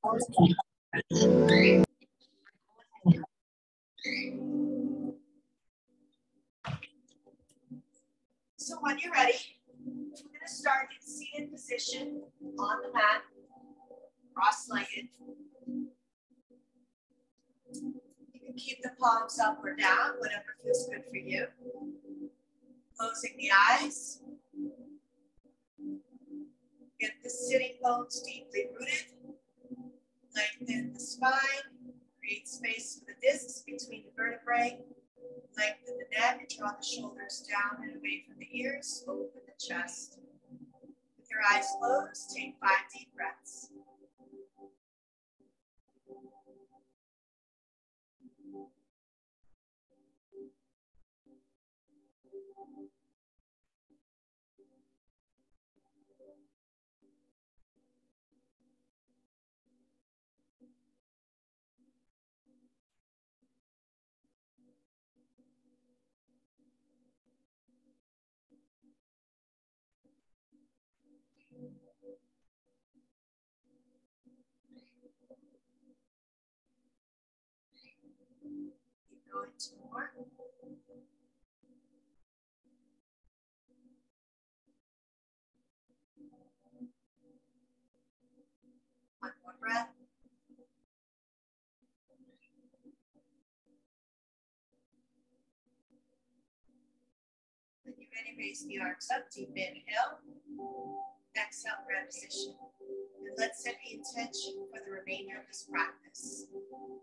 So when you're ready, we're going to start in seated position on the mat, cross-legged. You can keep the palms up or down, whatever feels good for you. Closing the eyes. Get the sitting bones deeply rooted. Lengthen the spine. Create space for the discs between the vertebrae. Lengthen the neck. Draw the shoulders down and away from the ears. Open the chest. With your eyes closed, take 5 deep breaths. Keep going 2 more. One more breath. When you're ready, raise the arms up. Deep inhale. Exhale, repetition. And let's set the intention for the remainder of this practice.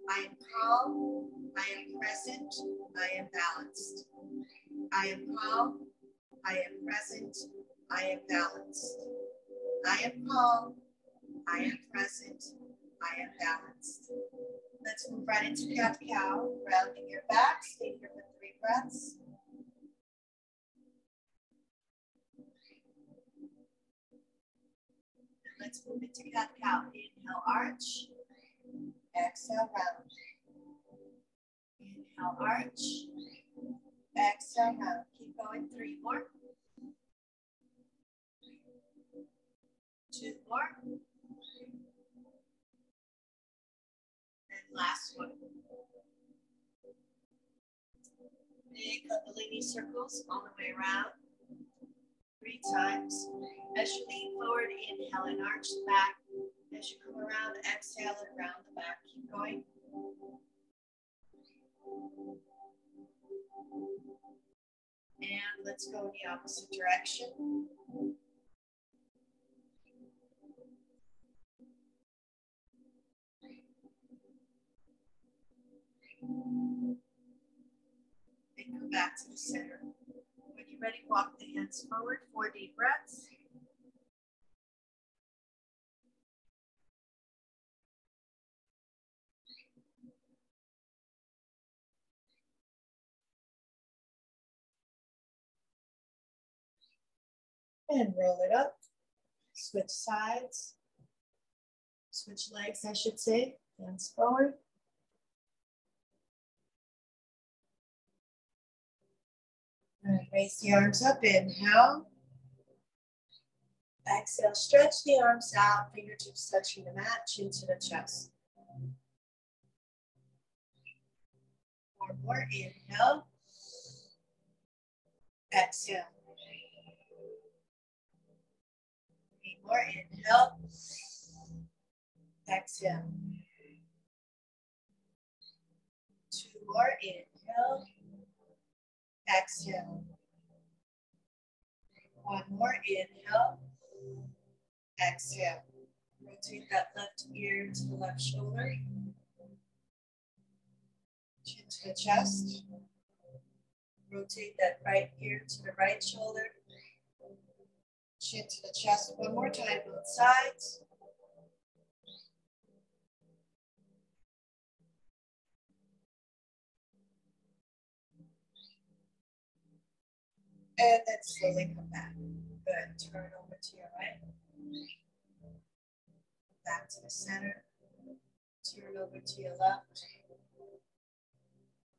I am calm. I am present. I am balanced. I am calm. I am present. I am balanced. I am calm. I am present. I am balanced. Let's move right into cat-cow. Rounding your back. Stay here for 3 breaths. And let's move into cat-cow. Inhale, arch. Exhale, round. Inhale, arch. Exhale, round. Keep going. 3 more. 2 more. And last one. Big Kundalini circles all the way around. 3 times. As you lean forward, inhale and arch the back. As you come around, exhale and round the back. Keep going. And let's go in the opposite direction. And come back to the center. When you're ready, walk the hands forward. 4 deep breaths. And roll it up. Switch sides. Switch legs, I should say. Hands forward. And raise the arms up. Inhale. Exhale, stretch the arms out, fingertips touching the mat, chin to the chest. 4 more. Inhale. Exhale. 3 more. Inhale. Exhale. 2 more. Inhale. Exhale. 1 more. Inhale. Exhale. Rotate that left ear to the left shoulder. Chin to the chest. Rotate that right ear to the right shoulder. Chin to the chest. 1 more time, both sides. And then slowly come back. Good. Turn over to your right. Back to the center. Turn over to your left.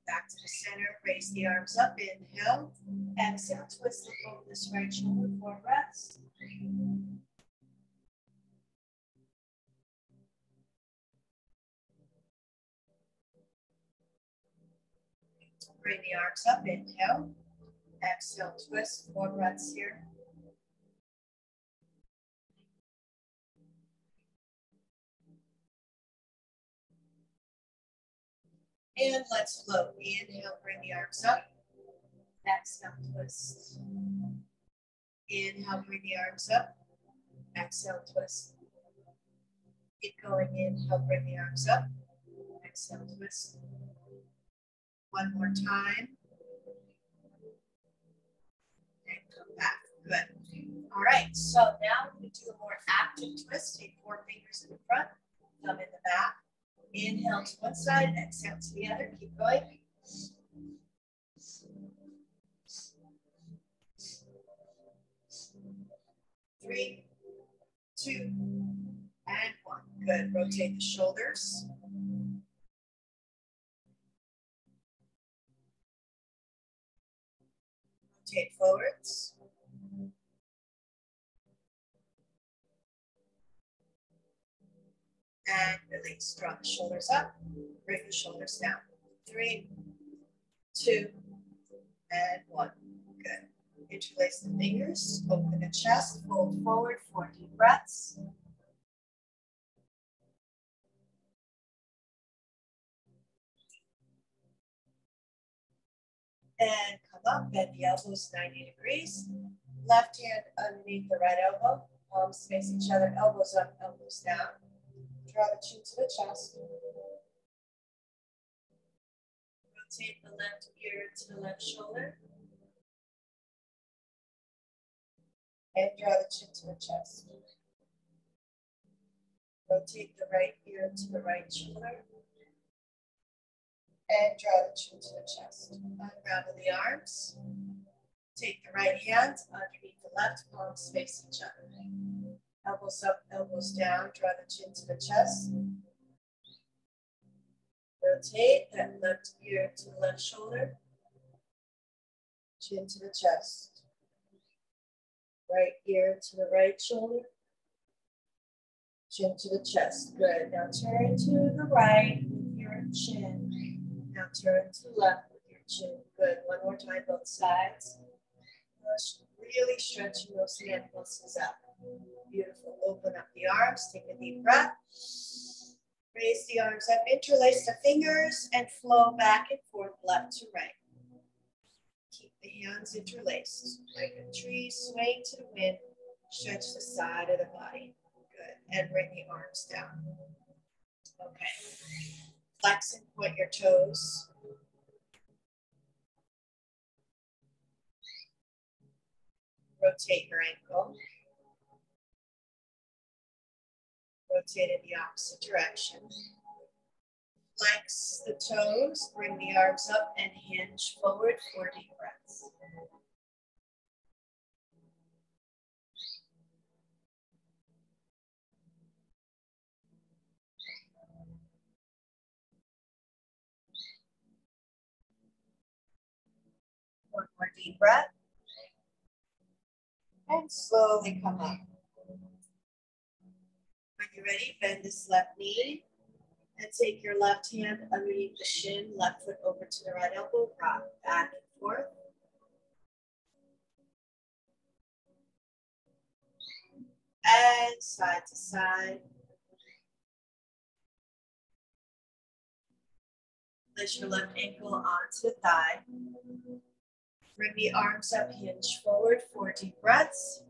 Back to the center. Raise the arms up. Inhale. Exhale. Twist the over this right shoulder. 4 breaths. Bring the arms up, inhale. Exhale, twist, 4 breaths here. And let's float. Inhale, bring the arms up. Exhale, twist. Inhale, bring the arms up. Exhale, twist. Keep going. Inhale, bring the arms up. Exhale, twist. One more time. And come back. Good. All right. So now we do a more active twist. Take 4 fingers in the front, thumb in the back. Inhale to one side, exhale to the other. Keep going. 3, 2, and 1. Good. Rotate the shoulders. Rotate forwards. And release. Draw the shoulders up. Bring the shoulders down. 3, 2, and 1. Good. Interlace the fingers. Open the chest. Fold forward. 4 deep breaths. And come up. Bend the elbows 90 degrees. Left hand underneath the right elbow. Palms face each other. Elbows up, elbows down. Draw the chin to the chest. Rotate the left ear to the left shoulder. And draw the chin to the chest. Rotate the right ear to the right shoulder. And draw the chin to the chest. Unravel the arms. Take the right hand underneath the left, palms face each other. Elbows up, elbows down. Draw the chin to the chest. Rotate that left ear to the left shoulder. Chin to the chest. Right ear to the right shoulder. Chin to the chest. Good. Now turn to the right with your chin. Now turn to the left with your chin. Good. One more time, both sides. Really stretching those hand muscles out. Beautiful. Open up the arms. Take a deep breath. Raise the arms up. Interlace the fingers and flow back and forth, left to right. Keep the hands interlaced. Like a tree swaying to the wind. Stretch the side of the body. Good. And bring the arms down. Okay. Flex and point your toes. Rotate your ankle. Rotate in the opposite direction. Flex the toes, bring the arms up and hinge forward 4 deep breaths. One more deep breath. And slowly come up. When you're ready, bend this left knee and take your left hand underneath the shin, left foot over to the right elbow, rock back and forth. And side to side. Place your left ankle onto the thigh. Bring the arms up, hinge forward, 4 deep breaths.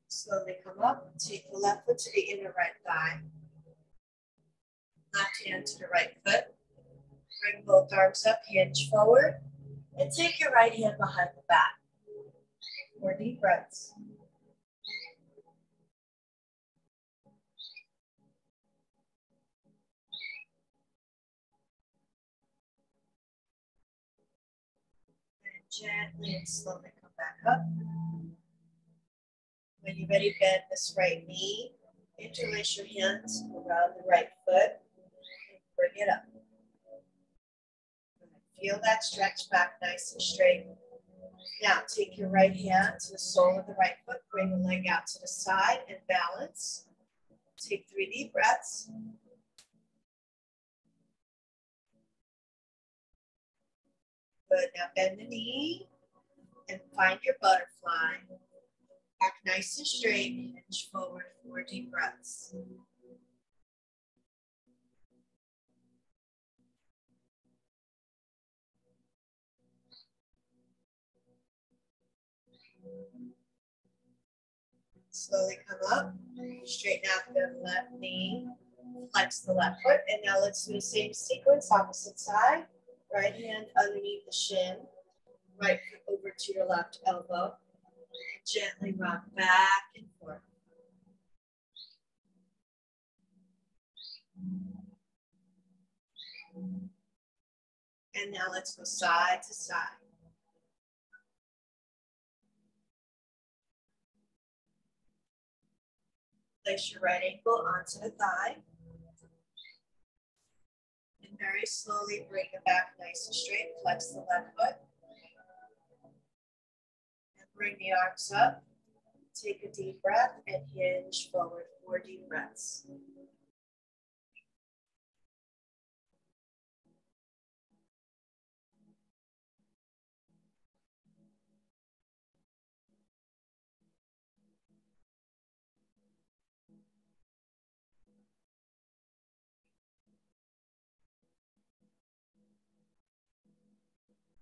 Slowly come up, take the left foot to the inner right thigh. Left hand to the right foot. Bring both arms up, hinge forward, and take your right hand behind the back. 4 deep breaths. And gently and slowly come back up. When you're ready, bend this right knee. Interlace your hands around the right foot. And bring it up. Feel that stretch back nice and straight. Now take your right hand to the sole of the right foot, bring the leg out to the side and balance. Take 3 deep breaths. Good, now bend the knee and find your butterfly. Back nice and straight, hinge forward, 4 deep breaths. Slowly come up, straighten out the left knee, flex the left foot, and now let's do the same sequence, opposite side. Right hand underneath the shin, right foot over to your left elbow. Gently rock back and forth. And now let's go side to side. Place your right ankle onto the thigh. And very slowly bring it back nice and straight. Flex the left foot. And bring the arms up. Take a deep breath and hinge forward, 4 deep breaths.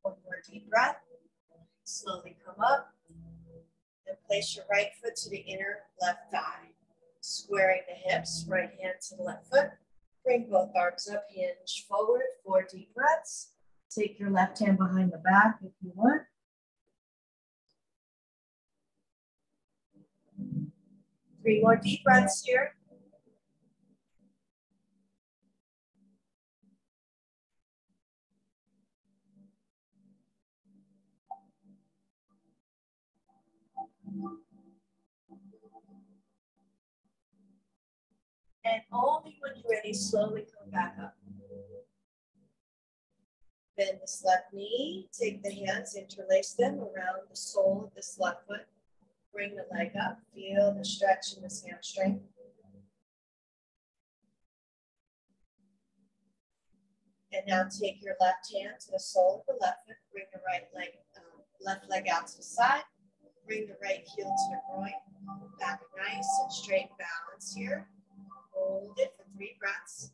One more deep breath. Slowly come up. And place your right foot to the inner left thigh. Squaring the hips, right hand to the left foot. Bring both arms up, hinge forward, 4 deep breaths. Take your left hand behind the back if you want. 3 more deep breaths here. And only when you're ready, slowly come back up. Bend this left knee, take the hands, interlace them around the sole of this left foot. Bring the leg up, feel the stretch in this hamstring. And now take your left hand to the sole of the left foot, bring the left leg out to the side, bring the right heel to the groin, back nice and straight balance here. Hold it for 3 breaths.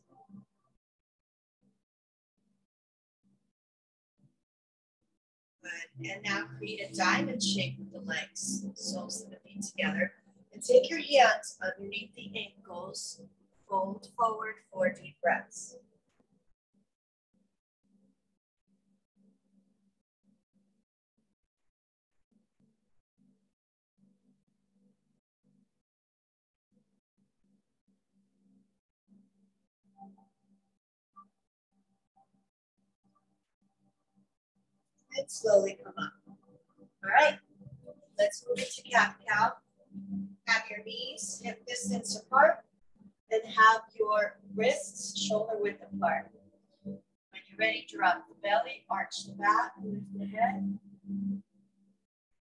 Good. And now create a diamond shape with the legs, soles of the feet together. And take your hands underneath the ankles, fold forward 4 deep breaths. And slowly come up. All right, let's move into cat-cow. Have your knees hip distance apart and have your wrists shoulder width apart. When you're ready, drop the belly, arch the back, lift the head.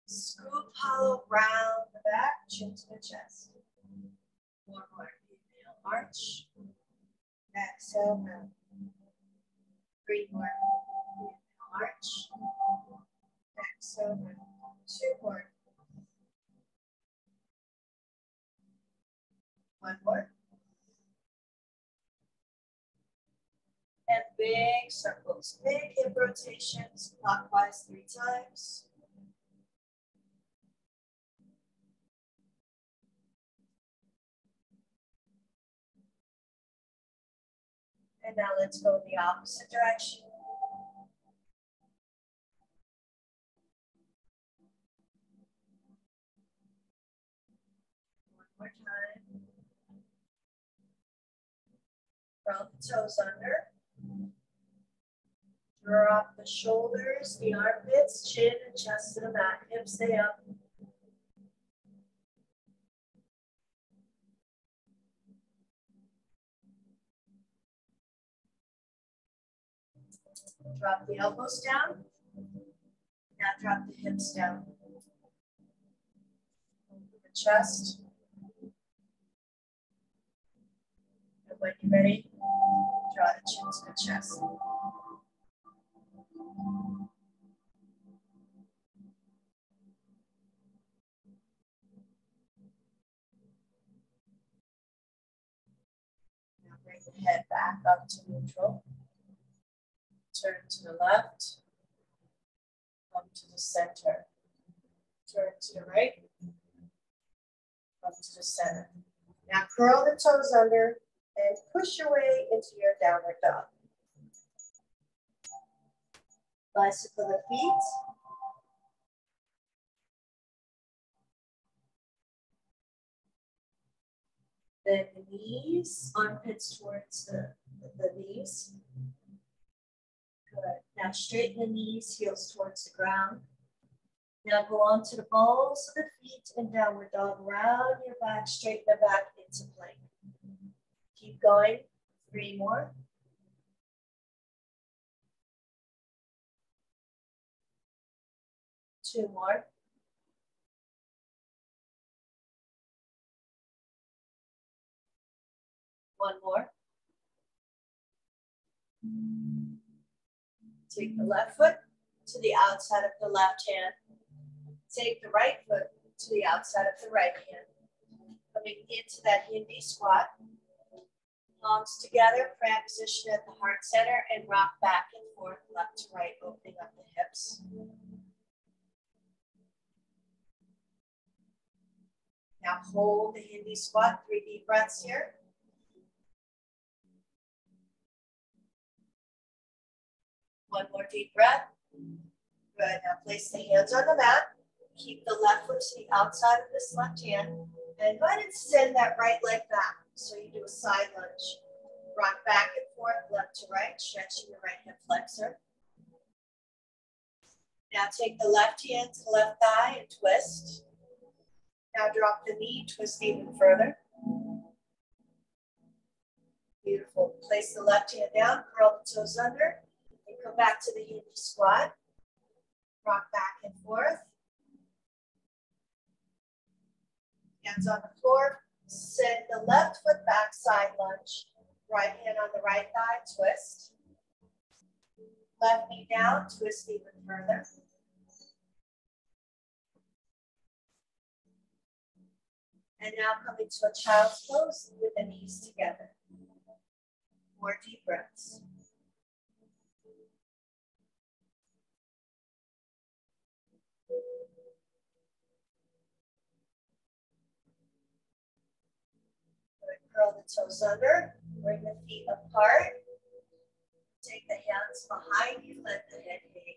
Scoop hollow round the back, chin to the chest. One more. Inhale, arch. Exhale, round. 3 more. Inhale, arch. Exhale, round. 2 more. 1 more. And big circles, big hip rotations, clockwise 3 times. And now let's go in the opposite direction. One more time. Roll the toes under. Drop the shoulders, the armpits, chin and chest to the mat. Hips stay up. Drop the elbows down. Now drop the hips down. Open the chest. And when you're ready, draw the chin to the chest. Now bring the head back up to neutral. Turn to the left. Come to the center. Turn to the right. Come to the center. Now curl the toes under and push your way into your downward dog. Bicycle the feet. Bend the knees, armpits towards the knees. Good. Now straighten the knees, heels towards the ground. Now go on to the balls of the feet and downward dog. Round your back, straighten the back into plank. Keep going. 3 more. 2 more. 1 more. Take the left foot to the outside of the left hand. Take the right foot to the outside of the right hand. Coming into that Hindi squat. Palms together, pram position at the heart center, and rock back and forth, left to right, opening up the hips. Now hold the Hindi squat, 3 deep breaths here. One more deep breath. Good. Now place the hands on the mat. Keep the left foot to the outside of this left hand. And go ahead and send that right leg back. So you do a side lunge. Rock back and forth, left to right, stretching the right hip flexor. Now take the left hand to the left thigh and twist. Now drop the knee, twist even further. Beautiful. Place the left hand down, curl the toes under, and come back to the Hindi squat. Rock back and forth. Hands on the floor. Send the left foot back, side lunge. Right hand on the right thigh, twist. Left knee down, twist even further. And now coming to a child's pose with the knees together. 4 deep breaths. Curl the toes under, bring the feet apart. Take the hands behind you, let the head hang.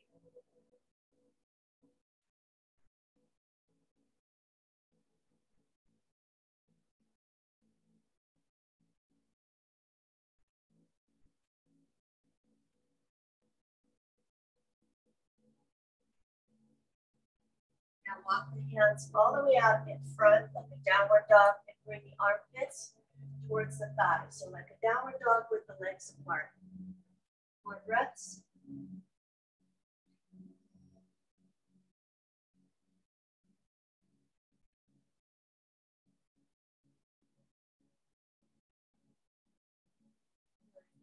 Now walk the hands all the way out in front like a downward dog and bring the armpits towards the thighs. So like a downward dog with the legs apart. 4 breaths.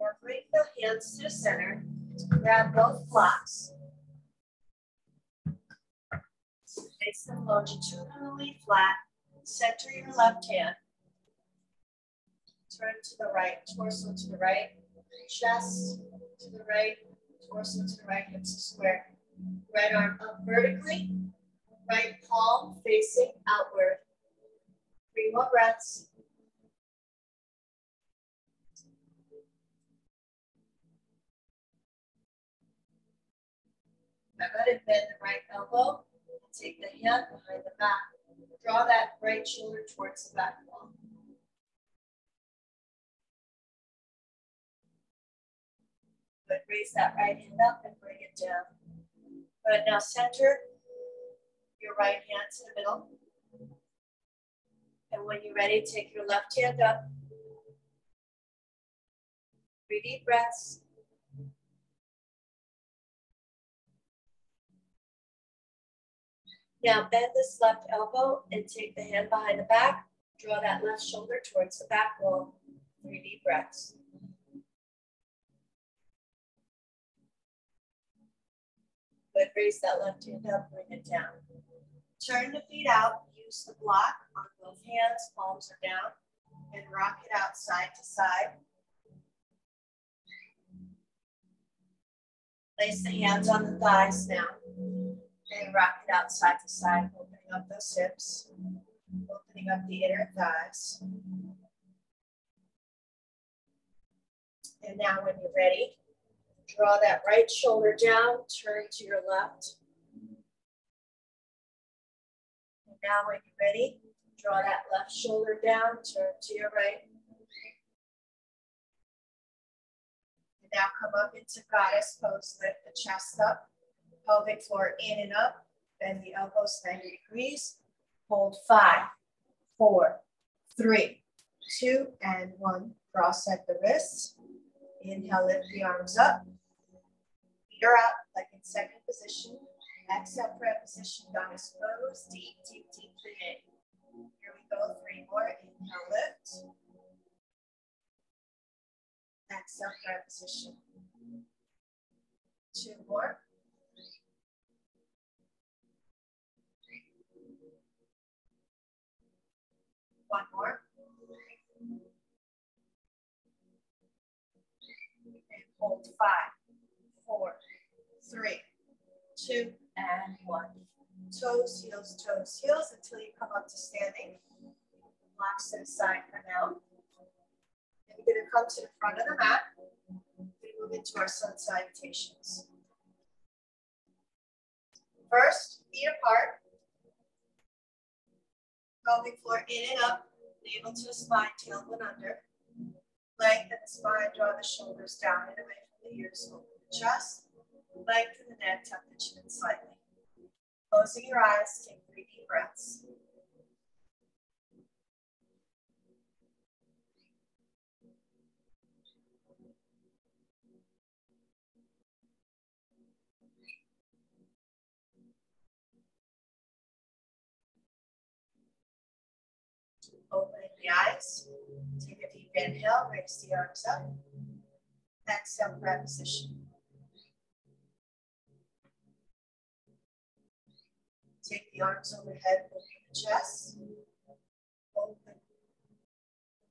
Now bring the hands to the center. Grab both blocks. Face them longitudinally flat. Center your left hand. Turn to the right, torso to the right, chest to the right, torso to the right, hips square. Right arm up vertically, right palm facing outward. 3 more breaths. Now go ahead and bend the right elbow. Take the hand behind the back. Draw that right shoulder towards the back wall. Good. Raise that right hand up and bring it down. Good. Now center your right hand to the middle. And when you're ready, take your left hand up. 3 deep breaths. Now bend this left elbow and take the hand behind the back. Draw that left shoulder towards the back wall. 3 deep breaths. Good, raise that left hand up, bring it down. Turn the feet out, use the block on both hands, palms are down, and rock it out side to side. Place the hands on the thighs now, and rock it out side to side, opening up those hips, opening up the inner thighs. And now when you're ready, draw that right shoulder down, turn to your left. And now when you're ready, draw that left shoulder down, turn to your right. And now come up into goddess pose, lift the chest up, pelvic floor in and up, bend the elbows 90 degrees. Hold 5, 4, 3, 2, and 1. Cross at the wrists. Inhale, lift the arms up. Feet are out like in second position. Exhale, prayer position, goddess pose. Deep, deep, deep inhale. Here we go, 3 more. Inhale, lift. Exhale, prayer position. 2 more. 1 more. And hold 5, 4, 3, 2, and 1. Toes, heels until you come up to standing. Blocks to the side for now. And we're going to come to the front of the mat. We move into our sun salutations. First, feet apart. Pelvic floor in and up. Navel to the spine, tailbone under. Lengthen the spine, draw the shoulders down and away from the ears. Open the chest. Lengthen the neck, tuck the chin slightly. Closing your eyes, take 3 deep breaths. Opening the eyes. Take a deep inhale, raise the arms up. Exhale, prayer position. Take the arms overhead, moving the chest. Open the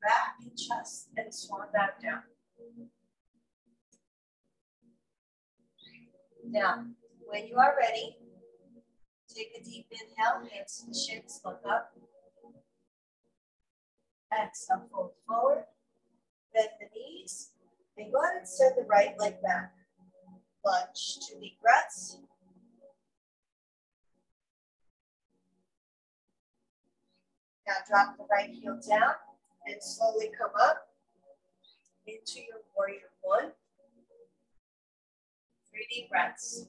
back and chest, and swan back down. Now, when you are ready, take a deep inhale, hands to the shins, look up. Exhale, fold forward, bend the knees, and go ahead and send the right leg back. Lunge, 2 deep breaths. Now drop the right heel down and slowly come up into your warrior 1. 3 deep breaths.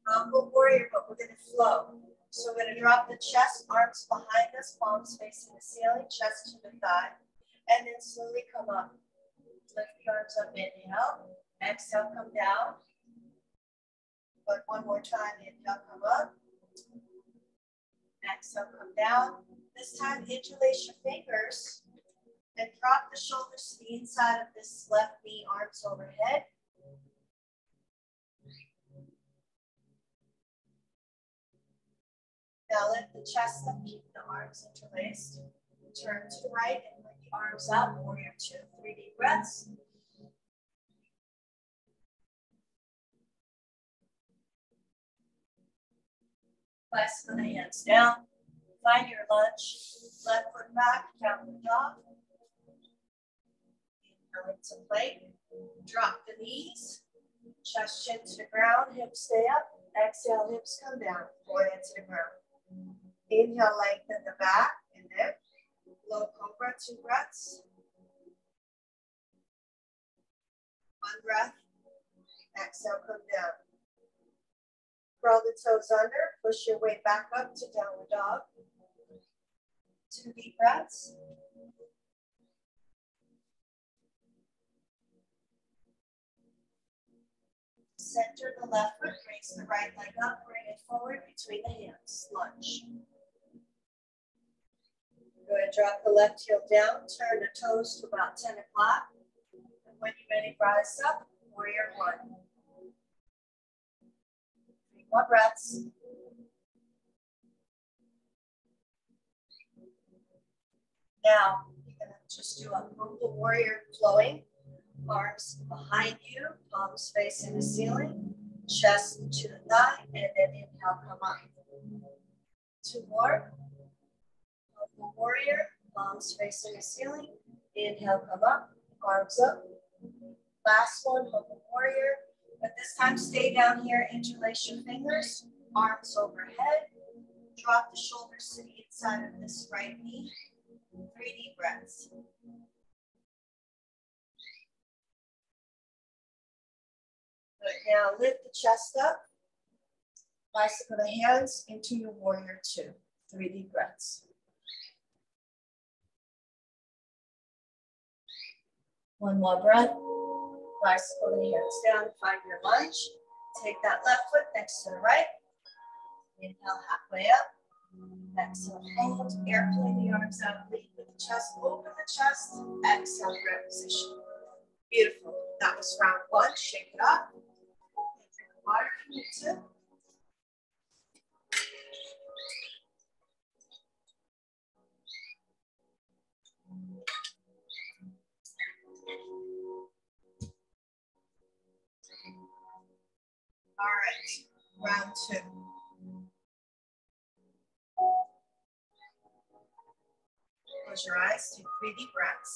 Humble warrior, but we're going to flow. So we're going to drop the chest, arms behind us, palms facing the ceiling, chest to the thigh, and then slowly come up. Lift the arms up, inhale. Exhale, come down. But one more time, inhale, come up. Exhale, come down. This time, interlace your fingers and drop the shoulders to the inside of this left knee, arms overhead. Now lift the chest up, keep the arms interlaced. Turn to the right and bring the arms up, warrior 2, 3 deep breaths. Clasp the hands down. Find your lunge. Left foot back, downward dog. Inhale into plank. Drop the knees. Chest, chin to the ground. Hips stay up. Exhale, hips come down. Forehead to the ground. Inhale, lengthen the back and neck. Low cobra, 2 breaths. 1 breath. Exhale, come down. Curl the toes under, push your way back up to downward dog. 2 deep breaths. Center the left foot, raise the right leg up, bring it forward between the hands, lunge. Go ahead, drop the left heel down, turn the toes to about 10 o'clock. And when you're ready, rise up, warrior one. 3 more breaths. Now, you're gonna just do a mobile warrior flowing. Arms behind you, palms facing the ceiling, chest to the thigh, and then inhale, come up. 2 more. Mobile warrior, palms facing the ceiling. Inhale, come up, arms up. Last one, mobile warrior. But this time, stay down here, interlace your fingers, arms overhead. Drop the shoulders to the inside of this right knee. 3 deep breaths. Good. Now lift the chest up. Bicycle the hands into your warrior two. 3 deep breaths. One more breath. Bicycle the hands down, find your lunge. Take that left foot next to the right. Inhale halfway up. Exhale, hold. Airplane the arms out, lead with the chest. Open the chest. Exhale, grab position. Beautiful. That was round 1. Shake it up. Drink water if you need to. All right, round 2. Close your eyes, take 3 deep breaths.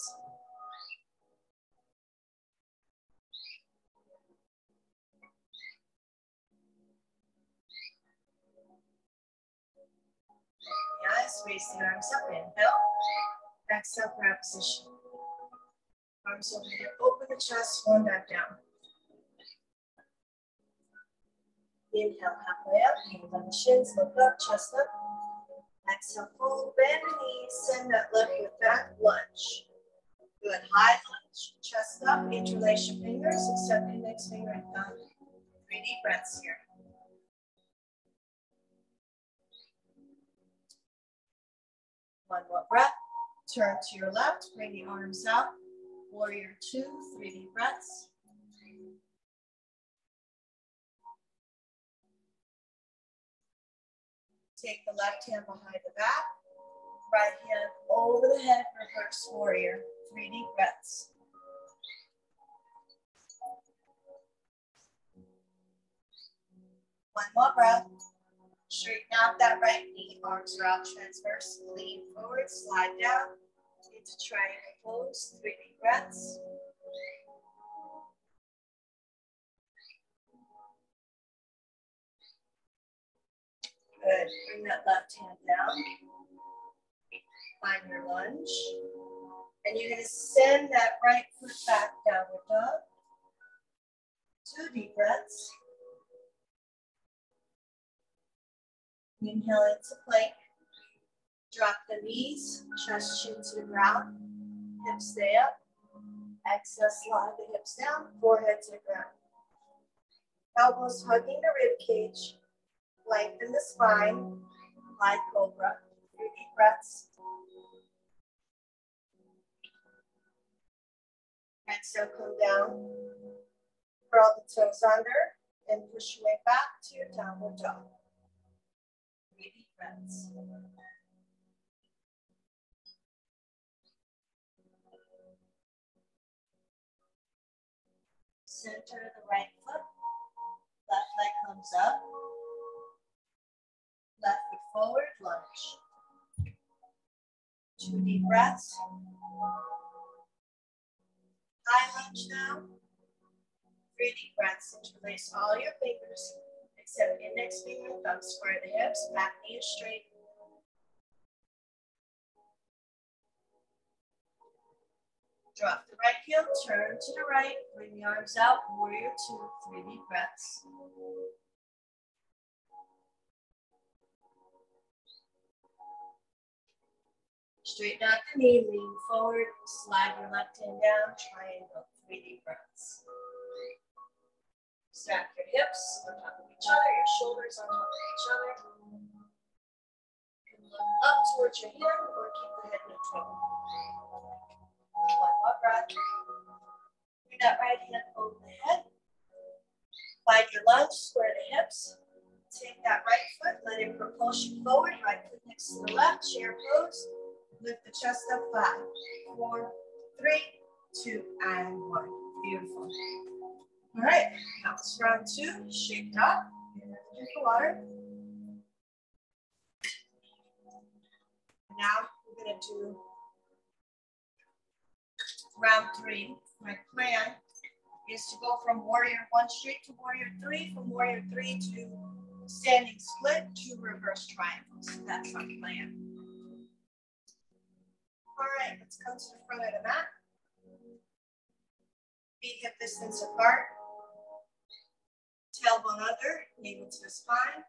Open the eyes, raise the arms up, inhale. Exhale, grab position. Arms over here, open the chest, one back down. Inhale, halfway up, hands on the shins, look up, chest up. Exhale, fold, bend the knees, send that left foot back, lunge. Good, high lunge, chest up, interlace your fingers, extend index finger and thumb. 3 deep breaths here. One more breath, turn to your left, bring the arms out. Warrior 2, 3 deep breaths. Take the left hand behind the back, right hand over the head, reverse warrior. 3 deep breaths. One more breath. Straighten out that right knee, arms are out transverse, lean forward, slide down into triangle pose. 3 deep breaths. Good. Bring that left hand down. Find your lunge. And you're going to send that right foot back, downward dog. 2 deep breaths. Inhale into plank. Drop the knees, chest, chin to the ground. Hips stay up. Exhale, slide the hips down, forehead to the ground. Elbows hugging the rib cage. Lengthen the spine, high cobra. 3 deep breaths. Exhale, come down. Curl the toes under and push your way back to your downward dog. 3 deep breaths. Center the right foot. Left leg comes up. Left foot forward, lunge. 2 deep breaths. High lunge now. 3 deep breaths. Interlace all your fingers, except index finger and thumb. Square the hips, back knee is straight. Drop the right heel, turn to the right, bring the arms out, warrior 2, 3 deep breaths. Straighten out the knee, lean forward, slide your left hand down, triangle, 3 deep breaths. Stack your hips on top of each other, your shoulders on top of each other. And look up towards your hand or keep the head neutral. One more breath. Bring that right hand over the head. Find your lunge, square the hips. Take that right foot, let it propulsion forward. Right foot next to the left, chair pose. Lift the chest up, 5, 4, 3, 2, and 1. Beautiful. All right, that was round 2. Shake up. Drink of water. Now we're going to do round 3. My plan is to go from warrior 1 straight to warrior 3, from warrior 3 to standing split to reverse triangles. That's our plan. All right, let's come to the front of the mat. Feet hip distance apart. Tailbone under, navel to the spine.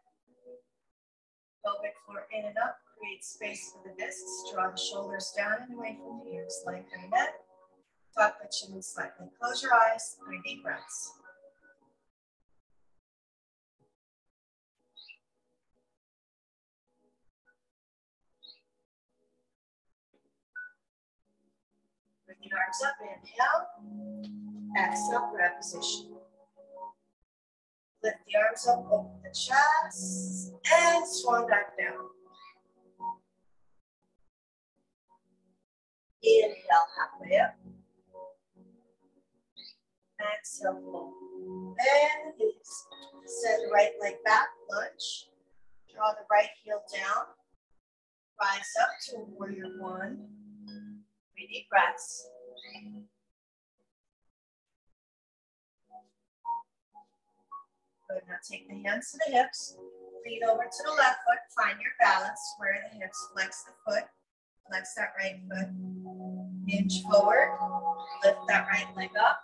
Pelvic floor in and up, create space for the discs. Draw the shoulders down and away from the ears, lengthen the neck. Tuck the chin slightly. Close your eyes, 3 deep breaths. Bring your arms up, inhale. Exhale, grab position. Lift the arms up, open the chest, and swan back down. Inhale, halfway up. Exhale, fold. And release. Send the right leg back, lunge. Draw the right heel down. Rise up to warrior 1. 3 deep breaths. Good, now take the hands to the hips. Lean over to the left foot. Find your balance. Square the hips. Flex the foot. Flex that right foot. Hinge forward. Lift that right leg up.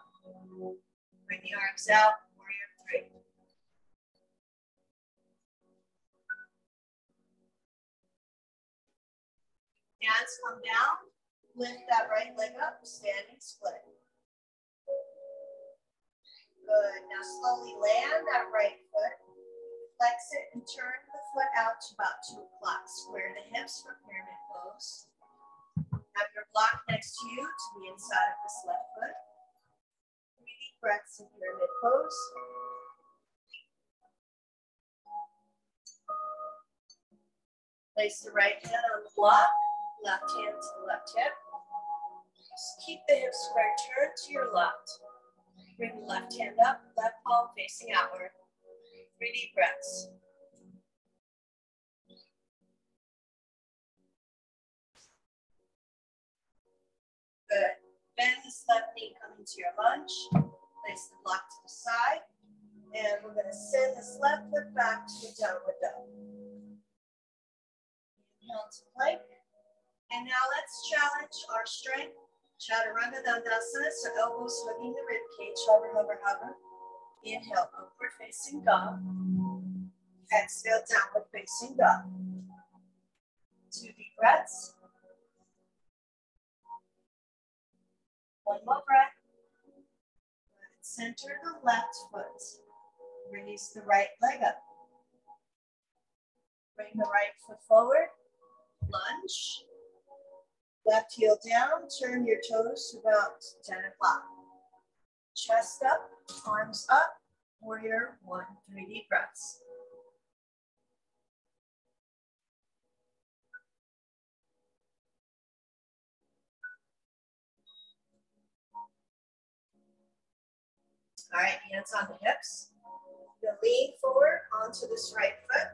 Bring the arms out. Warrior 3. Hands come down. Lift that right leg up. Standing split. Good. Now slowly land that right foot. Flex it and turn the foot out to about 2 o'clock. Square the hips for pyramid pose. Have your block next to you to the inside of this left foot. 3 deep breaths in pyramid pose. Place the right hand on the block. Left hand to the left hip. Just keep the hips square. Turn to your left. Bring the left hand up, left palm facing outward. 3 deep breaths. Good. Bend this left knee coming to your lunge. Place the block to the side. And we're going to send this left foot back to the downward dog. Inhale to plank. And now let's challenge our strength. Chaturanga Dandasana, so elbows hugging the rib cage, hover, hover, hover. Inhale, upward facing dog. Exhale, downward facing dog. 2 deep breaths. 1 more breath. Center the left foot. Release the right leg up. Bring the right foot forward. Lunge. Left heel down, turn your toes to about 10 o'clock. Chest up, arms up, warrior 1, 3 deep breaths. All right, hands on the hips. You'll lean forward onto this right foot.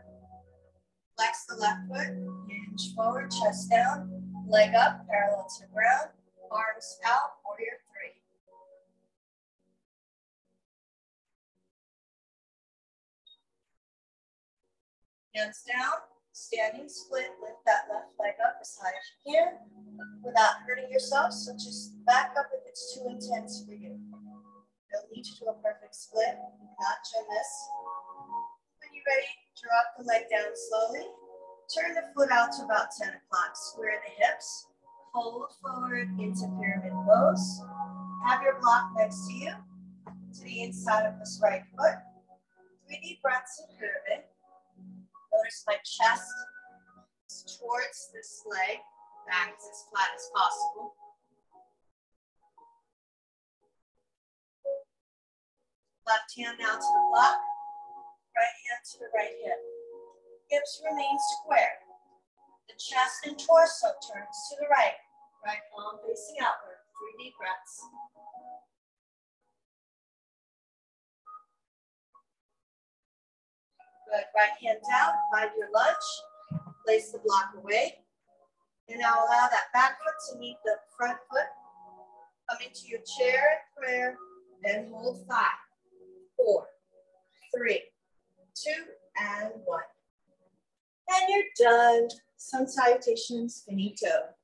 Flex the left foot, hinge forward, chest down. Leg up, parallel to the ground, arms out, warrior 3. Hands down, standing split, lift that left leg up as high as you can without hurting yourself, so just back up if it's too intense for you. Don't need to do a perfect split, not trim this. When you're ready, drop the leg down slowly. Turn the foot out to about 10 o'clock. Square the hips. Fold forward into pyramid pose. Have your block next to you. to the inside of this right foot. 3 deep breaths in pyramid. Notice my chest is towards this leg. Back is as flat as possible. Left hand now to the block. Right hand to the right hip. Hips remain square. The chest and torso turns to the right. Right palm facing outward. 3 deep breaths. Good. Right hand down. Find your lunge. Place the block away. And now allow that back foot to meet the front foot. Come into your chair in prayer. Then hold 5, 4, 3, 2, and 1. And you're done. Sun salutations, finito.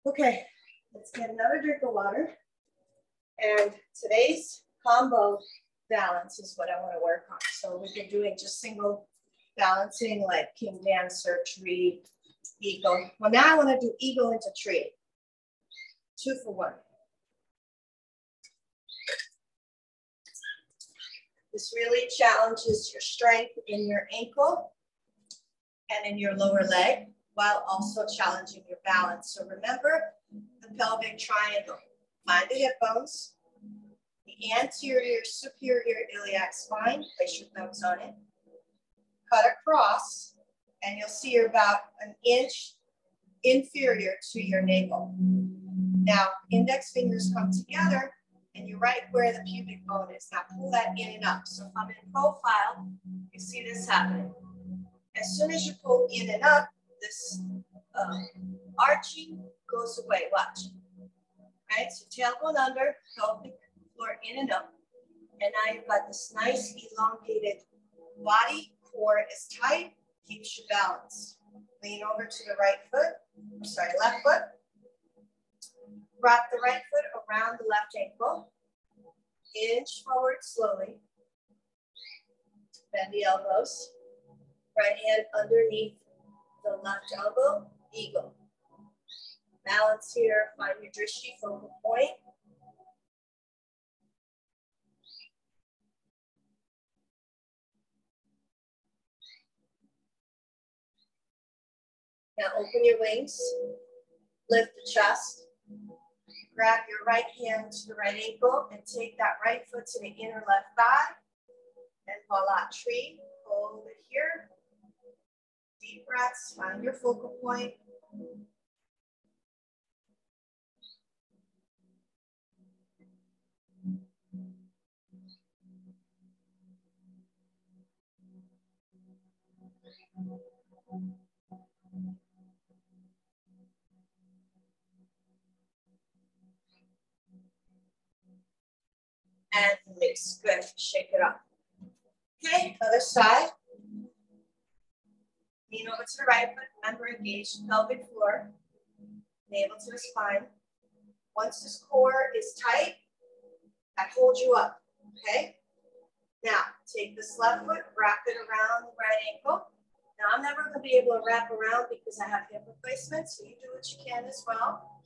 Okay, let's get another drink of water. And today's combo balance is what I want to work on. So we've been doing just single balancing like king dancer, tree, eagle. Well, now I want to do eagle into tree. 2 for 1. This really challenges your strength in your ankle and in your lower leg, while also challenging your balance. So remember the pelvic triangle. Find the hip bones, the anterior superior iliac spine, place your thumbs on it, cut across, and you'll see you're about an inch inferior to your navel. Now, index fingers come together, and you're right where the pubic bone is. Now pull that in and up. So if I'm in profile, you see this happening. As soon as you pull in and up, this arching goes away. Watch. Right? So tailbone under, pelvic floor in and up. And now you've got this nice elongated body. Core is tight, keeps you balanced. Lean over to the right foot. Sorry, left foot. Wrap the right foot around the left ankle. Inch forward slowly. Bend the elbows. Right hand underneath the left elbow, eagle. Balance here, find your drishti focal point. Now open your wings, lift the chest. Grab your right hand to the right ankle and take that right foot to the inner left thigh. And voila, tree, hold it here. Deep breaths, find your focal point. And release, good, shake it up. Okay, other side. Lean over to the right foot, remember engage the pelvic floor, navel to the spine. Once this core is tight, that holds you up, okay? Now, take this left foot, wrap it around the right ankle. Now, I'm never gonna be able to wrap around because I have hip replacement, so you do what you can as well.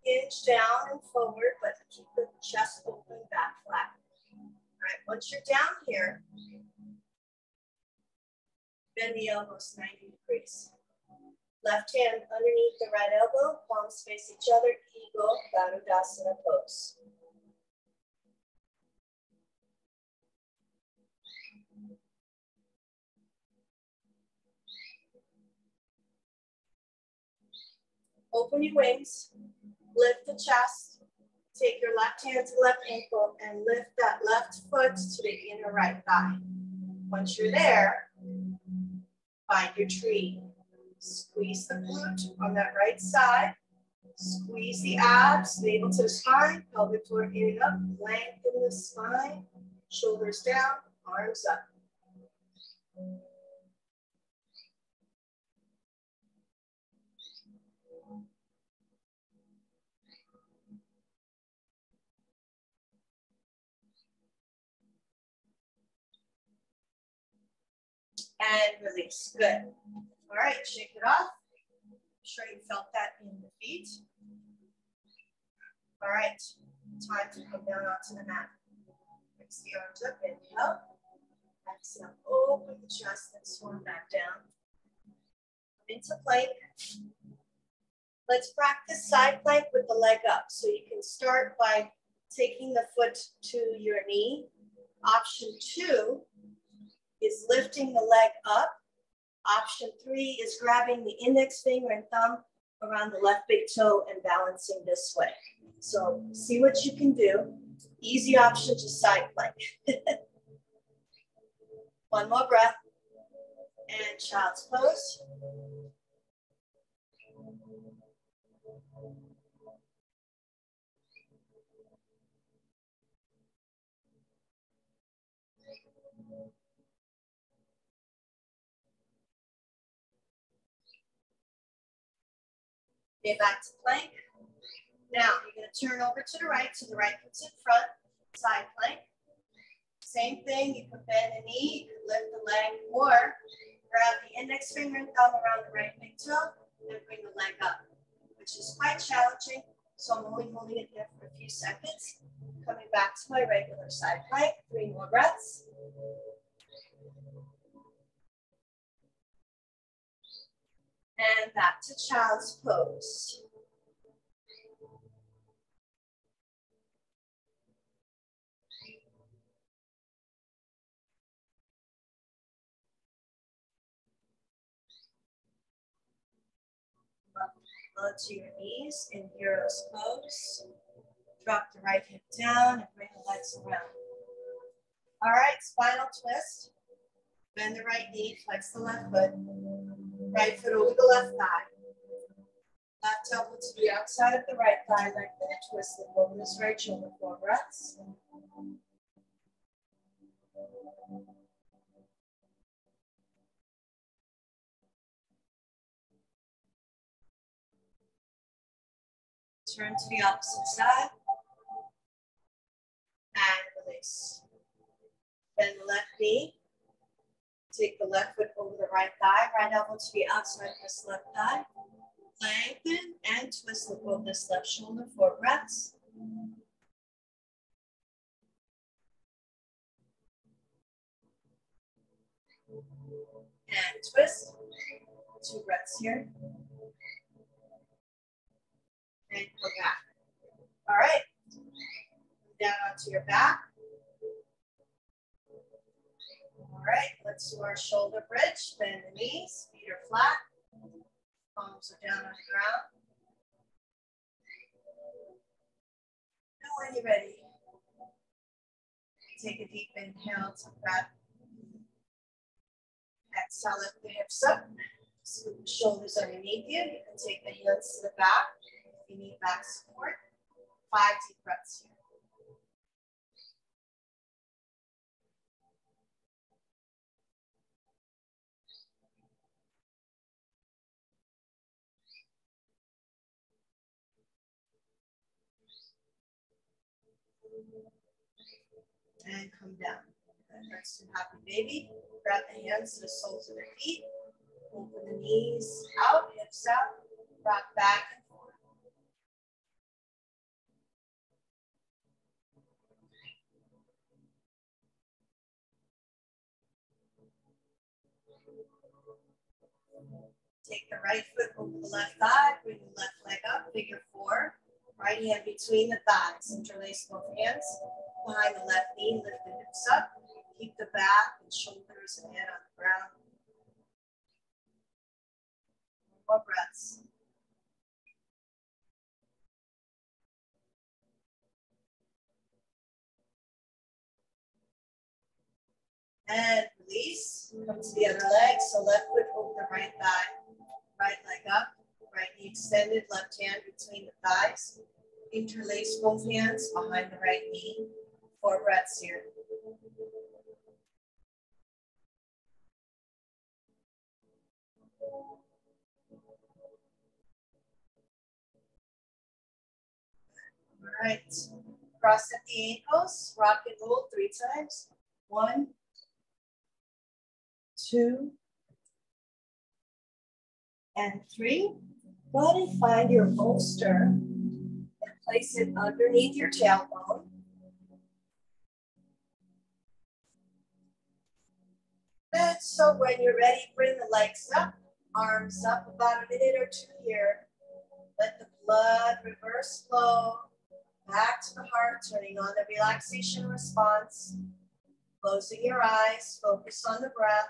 Hinge down and forward, but keep the chest open, back flat. All right, once you're down here, bend the elbows 90 degrees. Left hand underneath the right elbow, palms face each other, eagle, Garudasana pose. Open your wings, lift the chest, take your left hand to left ankle and lift that left foot to the inner right thigh. Once you're there, find your tree. Squeeze the glute on that right side. Squeeze the abs, navel to the spine, pelvic floor in and up. Lengthen the spine, shoulders down, arms up. And release, good. All right, shake it off. I'm sure you felt that in the feet. All right, time to come down onto the mat. Raise the arms up, inhale. Exhale, open the chest and swan back down. Into plank. Let's practice side plank with the leg up. So you can start by taking the foot to your knee. Option 2 is lifting the leg up. Option 3 is grabbing the index finger and thumb around the left big toe and balancing this way. So see what you can do. Easy option to side plank. One more breath. And child's pose. Get back to plank. Now you're going to turn over to the right, so the right foot's in front, side plank. Same thing, you can bend the knee, you can lift the leg, or grab the index finger and thumb around the right big toe and bring the leg up, which is quite challenging. So I'm only holding it there for a few seconds. Coming back to my regular side plank, 3 more breaths. And back to child's pose. Onto your knees in hero's pose. Drop the right hip down and bring the legs around. All right, spinal twist. Bend the right knee, flex the left foot. Right foot over the left thigh. Left elbow to the outside of the right thigh, lengthen and twist it over this right shoulder. 4 breaths. Turn to the opposite side. And release. Bend the left knee. Take the left foot over the right thigh. Right elbow to the outside of this left thigh. Lengthen and twist the over this left shoulder. 4 breaths. And twist. 2 breaths here. And go back. All right. Down onto your back. All right, let's do our shoulder bridge. Bend the knees, feet are flat. Palms are down on the ground. And when you're ready, take a deep inhale to breath. Exhale, lift the hips up. Scoop the shoulders underneath you. You can take the hands to the back if you need back support. 5 deep breaths here. And come down. Next to happy baby. Grab the hands to the soles of the feet. Open the knees out, hips out. Rock back and forth. Take the right foot over the left thigh. Bring the left leg up. Figure 4. Right hand between the thighs. Interlace both hands. Behind the left knee, lift the hips up. Keep the back and shoulders and head on the ground. More breaths. And release. Come to the other leg. So left foot over the right thigh. Right leg up. Right knee extended. Left hand between the thighs. Interlace both hands behind the right knee. 4 breaths here. All right. Cross at the ankles. Rock and roll 3 times. 1, 2, and 3. Go ahead and find your bolster and place it underneath your tailbone. So when you're ready, bring the legs up, arms up about a minute or two here. Let the blood reverse flow back to the heart, turning on the relaxation response. Closing your eyes, focus on the breath.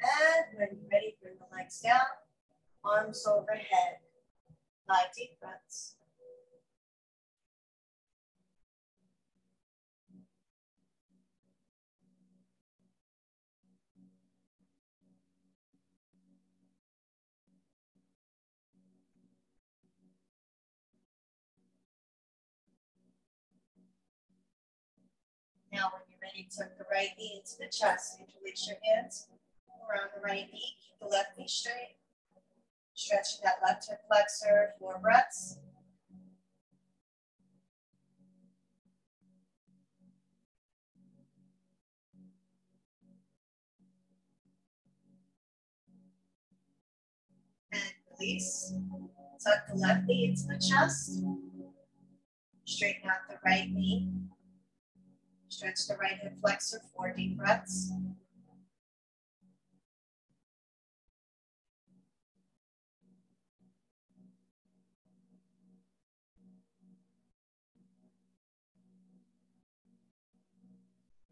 And when you're ready, bring the legs down, arms overhead. 5 deep breaths. Now when you're ready, tuck the right knee into the chest. Interlace your hands around the right knee. Keep the left knee straight. Stretching that left hip flexor, 4 breaths. And release. Tuck the left knee into the chest. Straighten out the right knee. Stretch the right hip flexor, 4 deep breaths.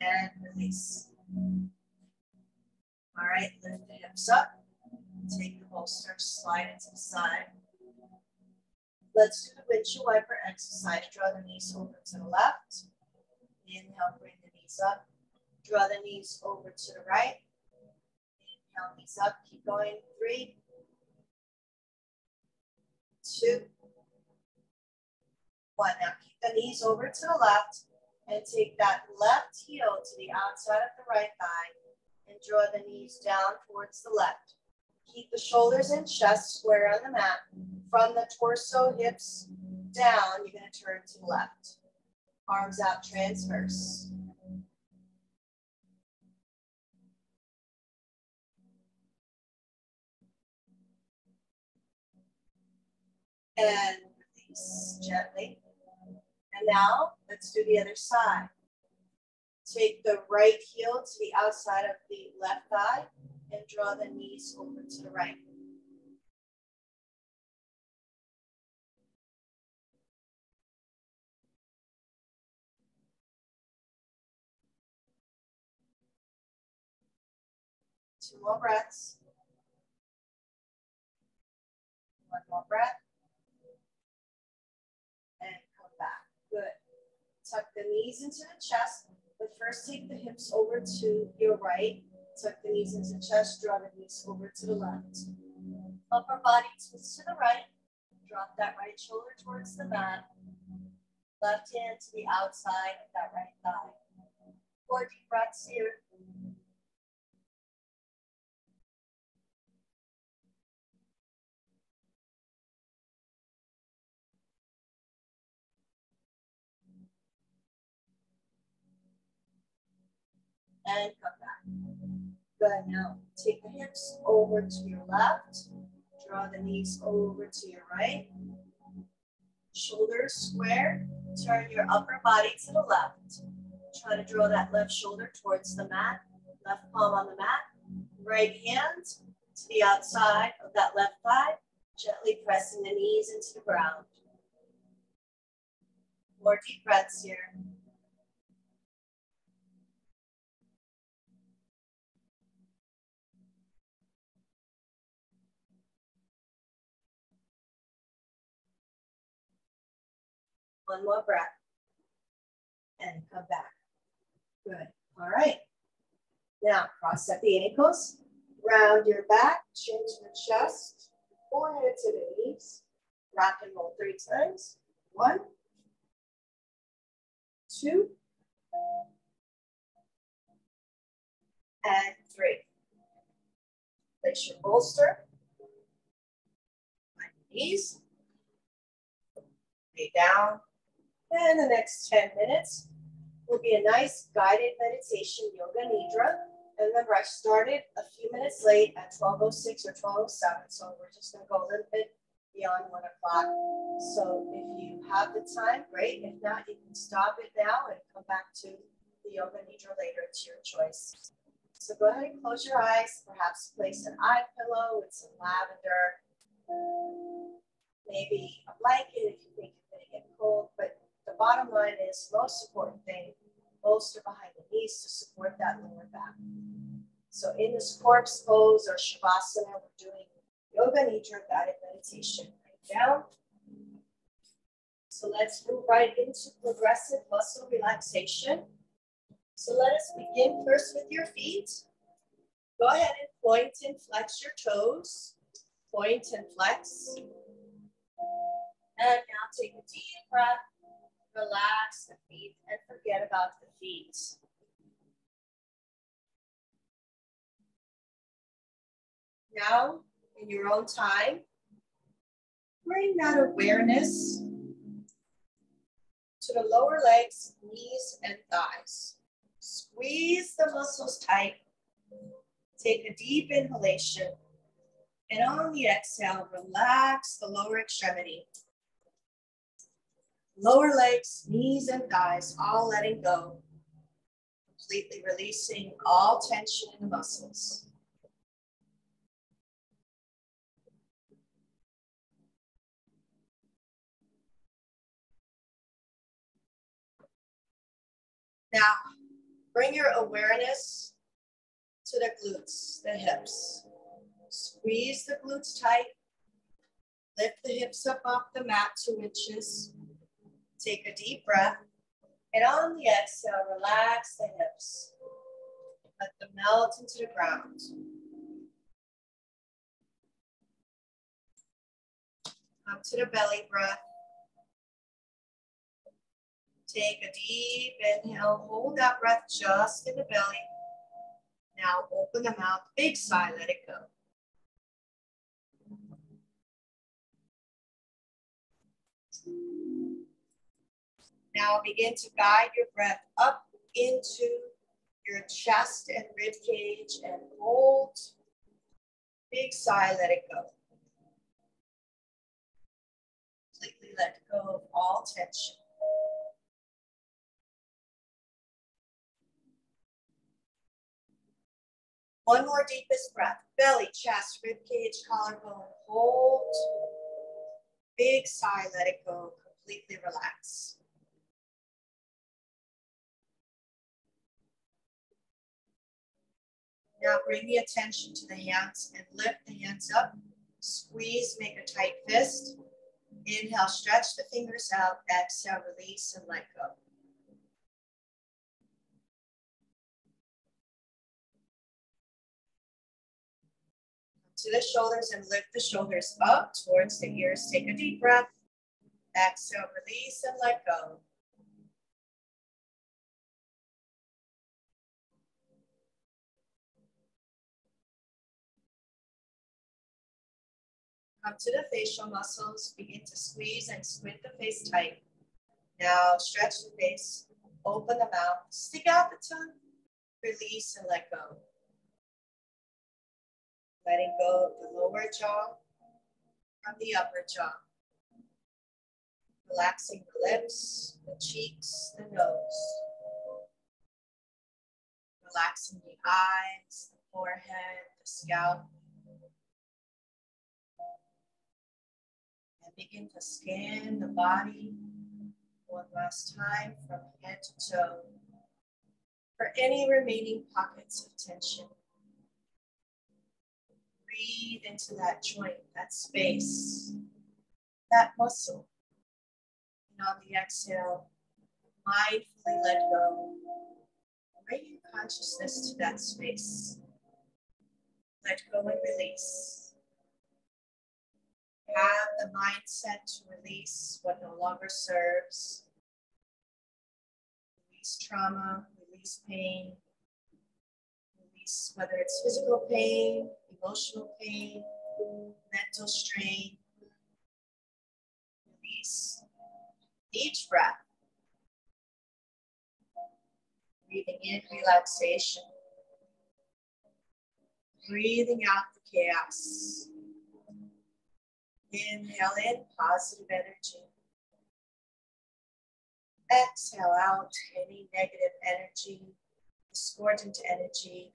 And release. All right, lift the hips up. Take the bolster, slide it to the side. Let's do the windshield wiper exercise. Draw the knees over to the left. Inhale, bring the knees up. Draw the knees over to the right. Inhale, knees up. Keep going. 3, 2, 1. Now keep the knees over to the left and take that left heel to the outside of the right thigh and draw the knees down towards the left. Keep the shoulders and chest square on the mat. From the torso, hips down, you're going to turn to the left. Arms out transverse. And release gently. And now let's do the other side. Take the right heel to the outside of the left thigh and draw the knees over to the right. Two more breaths. One more breath. And come back. Good. Tuck the knees into the chest, but first take the hips over to your right. Tuck the knees into the chest, draw the knees over to the left. Upper body twists to the right. Drop that right shoulder towards the mat. Left hand to the outside of that right thigh. 4 deep breaths here. And come back. Good. Now take the hips over to your left. Draw the knees over to your right. Shoulders square. Turn your upper body to the left. Try to draw that left shoulder towards the mat. Left palm on the mat. Right hand to the outside of that left thigh. Gently pressing the knees into the ground. 4 deep breaths here. One more breath. And come back. Good. All right. Now, cross at the ankles, round your back, chin to the chest, forehead to the knees. Rock and roll 3 times. 1, 2, and 3. Place your bolster on your knees. Lay down. And the next 10 minutes will be a nice guided meditation, yoga nidra. And remember, I started a few minutes late at 12:06 or 12:07, so we're just going to go a little bit beyond 1 o'clock. So if you have the time, great. If not, you can stop it now and come back to the yoga nidra later. It's your choice. So go ahead and close your eyes. Perhaps place an eye pillow with some lavender, maybe a blanket if you think you're going to get cold. But the bottom line is, most important thing, bolster behind the knees to support that lower back. So in this corpse pose or shavasana, we're doing yoga nidra guided meditation. Right down. So let's move right into progressive muscle relaxation. So let us begin first with your feet. Go ahead and point and flex your toes. Point and flex. And now take a deep breath. Relax the feet and forget about the feet. Now, in your own time, bring that awareness to the lower legs, knees, and thighs. Squeeze the muscles tight. Take a deep inhalation. And on the exhale, relax the lower extremity. Lower legs, knees, and thighs, all letting go. Completely releasing all tension in the muscles. Now, bring your awareness to the glutes, the hips. Squeeze the glutes tight. Lift the hips up off the mat 2 inches. Take a deep breath. And on the exhale, relax the hips. Let them melt into the ground. Come to the belly breath. Take a deep inhale. Hold that breath just in the belly. Now open the mouth. Big sigh. Let it go. Now begin to guide your breath up into your chest and rib cage and hold. Big sigh. Let it go. Completely let go of all tension. One more deepest breath. Belly, chest, rib cage, collarbone. Hold. Big sigh. Let it go. Completely relax. Now bring the attention to the hands and lift the hands up. Squeeze, make a tight fist. Inhale, stretch the fingers out. Exhale, release and let go. To the shoulders and lift the shoulders up towards the ears. Take a deep breath. Exhale, release and let go. Come to the facial muscles. Begin to squeeze and squint the face tight. Now stretch the face. Open the mouth. Stick out the tongue. Release and let go. Letting go of the lower jaw from the upper jaw. Relaxing the lips, the cheeks, the nose. Relaxing the eyes, the forehead, the scalp. And begin to scan the body one last time from head to toe for any remaining pockets of tension. Breathe into that joint, that space, that muscle. And on the exhale, mindfully let go. Bring your consciousness to that space. Let go and release. Have the mindset to release what no longer serves. Release trauma, release pain, release whether it's physical pain, emotional pain, mental strain. Release each breath. Breathing in relaxation. Breathing out the chaos. Inhale in positive energy. Exhale out any negative energy, discordant energy,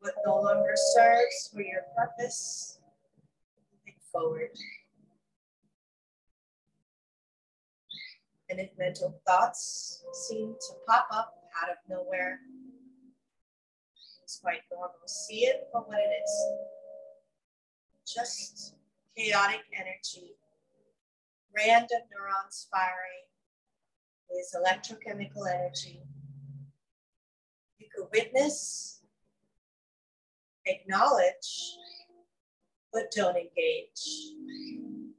what no longer serves for your purpose. Moving forward. And if mental thoughts seem to pop up out of nowhere, it's quite normal. See it for what it is. Just chaotic energy, random neurons firing is electrochemical energy. You could witness, acknowledge, but don't engage. And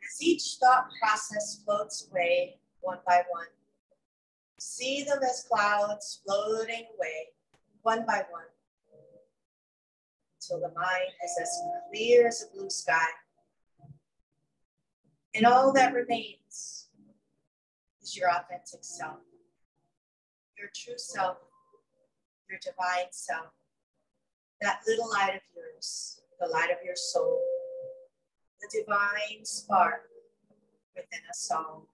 as each thought process floats away one by one, see them as clouds floating away one by one, until the mind is as clear as a blue sky. And all that remains is your authentic self, your true self, your divine self, that little light of yours, the light of your soul, the divine spark within us all.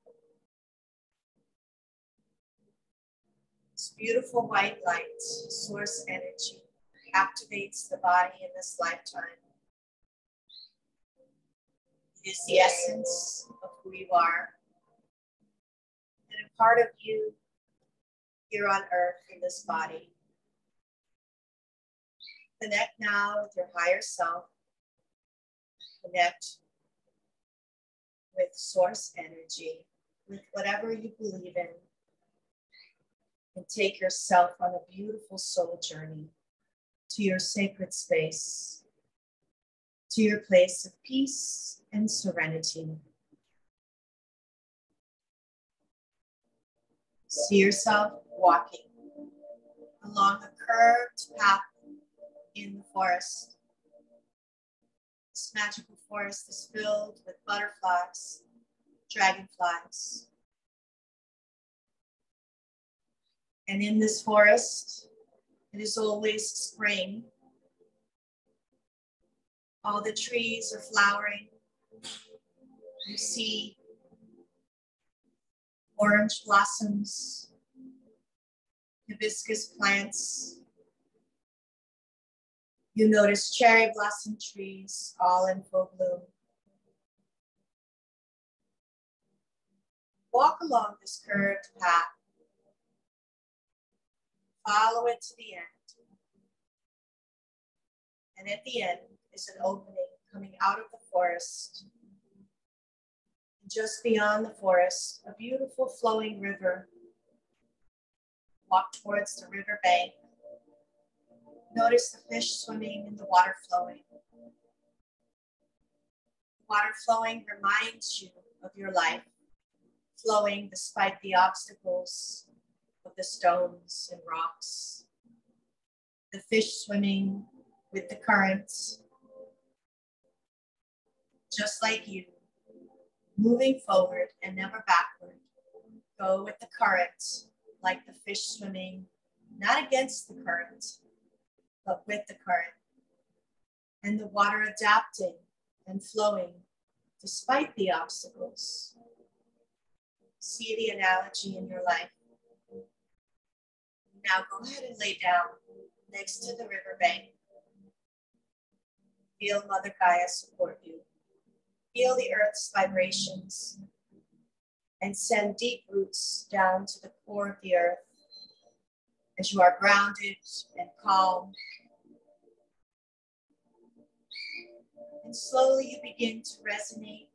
This beautiful white light, source energy, activates the body in this lifetime. It is the essence of who you are, and a part of you here on earth in this body. Connect now with your higher self. Connect with source energy, with whatever you believe in, and take yourself on a beautiful soul journey to your sacred space, to your place of peace and serenity. See yourself walking along a curved path in the forest. This magical forest is filled with butterflies, dragonflies. And in this forest, it is always spring. All the trees are flowering. You see orange blossoms, hibiscus plants. You notice cherry blossom trees, all in full bloom. Walk along this curved path. Follow it to the end. And at the end is an opening coming out of the forest. And just beyond the forest, a beautiful flowing river. Walk towards the river bank. Notice the fish swimming and the water flowing. The water flowing reminds you of your life, flowing despite the obstacles of the stones and rocks. The fish swimming with the currents, just like you, moving forward and never backward. Go with the current, like the fish swimming, not against the current, but with the current. And the water adapting and flowing despite the obstacles. See the analogy in your life. Now go ahead and lay down next to the riverbank. Feel Mother Gaia support you. Feel the earth's vibrations and send deep roots down to the core of the earth as you are grounded and calm. And slowly you begin to resonate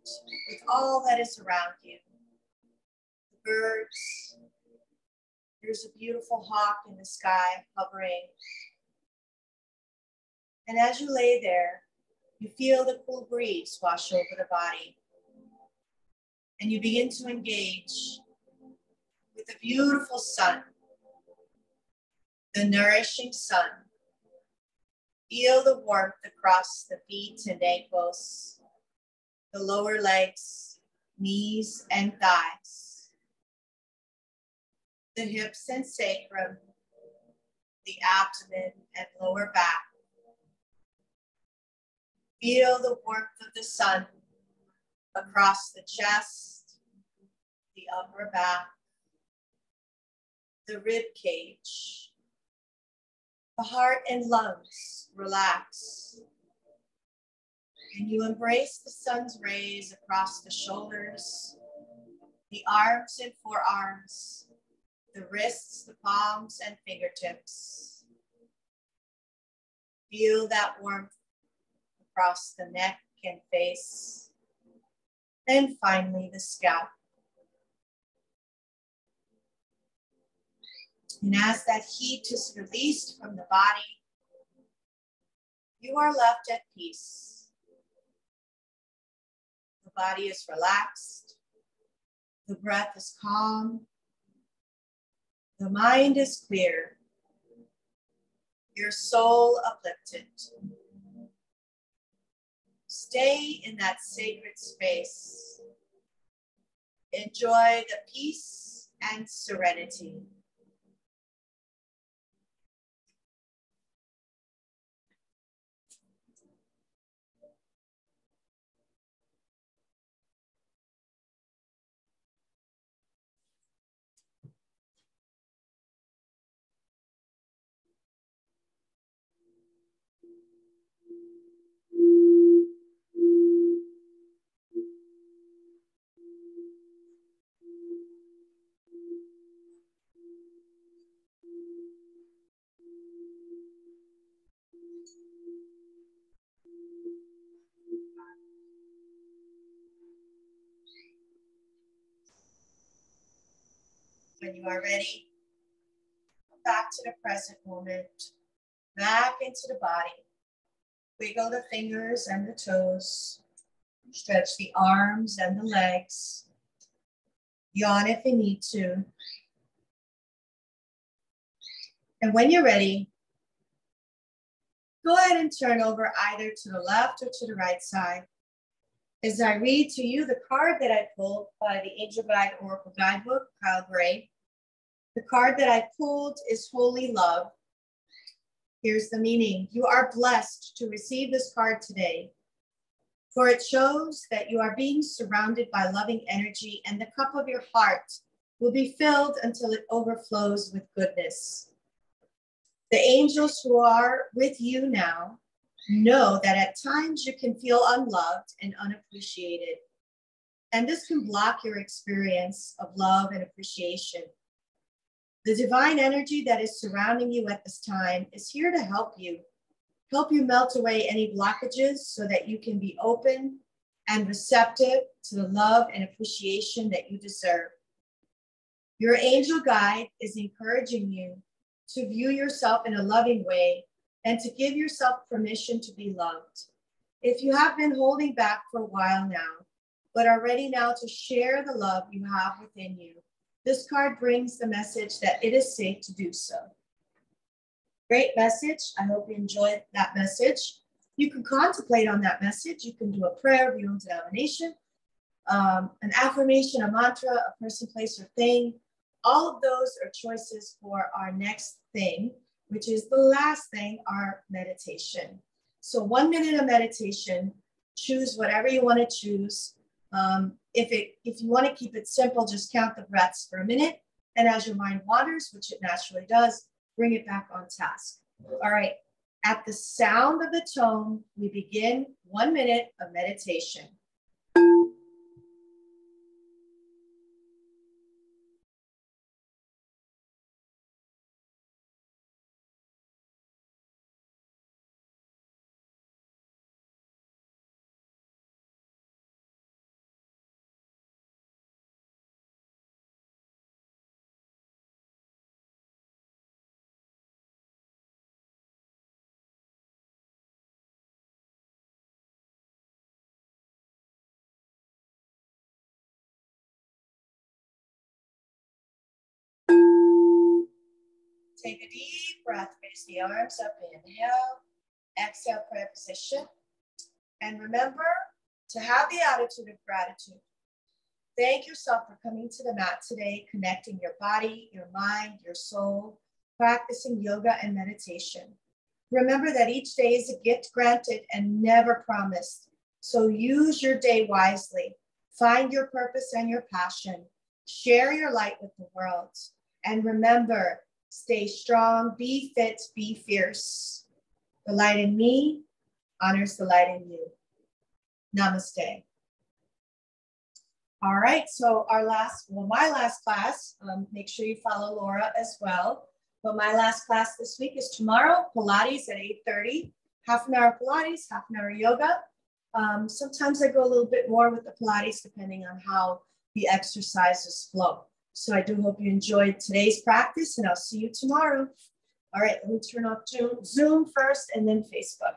with all that is around you. The birds, There's a beautiful hawk in the sky hovering. And as you lay there, you feel the cool breeze wash over the body. And you begin to engage with the beautiful sun, the nourishing sun. Feel the warmth across the feet and ankles, the lower legs, knees and thighs, the hips and sacrum, the abdomen and lower back. Feel the warmth of the sun across the chest, the upper back, the rib cage. The heart and lungs relax. And you embrace the sun's rays across the shoulders, the arms and forearms, the wrists, the palms and fingertips. Feel that warmth across the neck and face. And finally, the scalp. And as that heat is released from the body, you are left at peace. The body is relaxed. The breath is calm. The mind is clear. Your soul uplifted. Stay in that sacred space. Enjoy the peace and serenity. When you are ready, come back to the present moment, back into the body. Wiggle the fingers and the toes. Stretch the arms and the legs. Yawn if you need to. And when you're ready, go ahead and turn over either to the left or to the right side. As I read to you the card that I pulled by the Angel Guide Oracle Guidebook, Kyle Gray. The card that I pulled is Holy Love. Here's the meaning. You are blessed to receive this card today, for it shows that you are being surrounded by loving energy and the cup of your heart will be filled until it overflows with goodness. The angels who are with you now know that at times you can feel unloved and unappreciated, and this can block your experience of love and appreciation. The divine energy that is surrounding you at this time is here to help you melt away any blockages so that you can be open and receptive to the love and appreciation that you deserve. Your angel guide is encouraging you to view yourself in a loving way and to give yourself permission to be loved. If you have been holding back for a while now, but are ready now to share the love you have within you, this card brings the message that it is safe to do so. Great message. I hope you enjoyed that message. You can contemplate on that message. You can do a prayer of your own denomination, an affirmation, a mantra, a person, place, or thing. All of those are choices for our next thing, which is the last thing, our meditation. So 1 minute of meditation, choose whatever you want to choose. If you want to keep it simple, just count the breaths for a minute. And as your mind wanders, which it naturally does, bring it back on task. All right. At the sound of the tone, we begin 1 minute of meditation. Take a deep breath, raise the arms up, inhale, exhale, prayer position. And remember to have the attitude of gratitude. Thank yourself for coming to the mat today, connecting your body, your mind, your soul, practicing yoga and meditation. Remember that each day is a gift granted and never promised. So use your day wisely. Find your purpose and your passion. Share your light with the world. And remember, stay strong, be fit, be fierce. The light in me honors the light in you. Namaste. All right, so my last class, make sure you follow Laura as well. But my last class this week is tomorrow, Pilates at 8:30. Half an hour Pilates, half an hour yoga. Sometimes I go a little bit more with the Pilates depending on how the exercises flow. So I do hope you enjoyed today's practice and I'll see you tomorrow. All right, let me turn off Zoom first and then Facebook.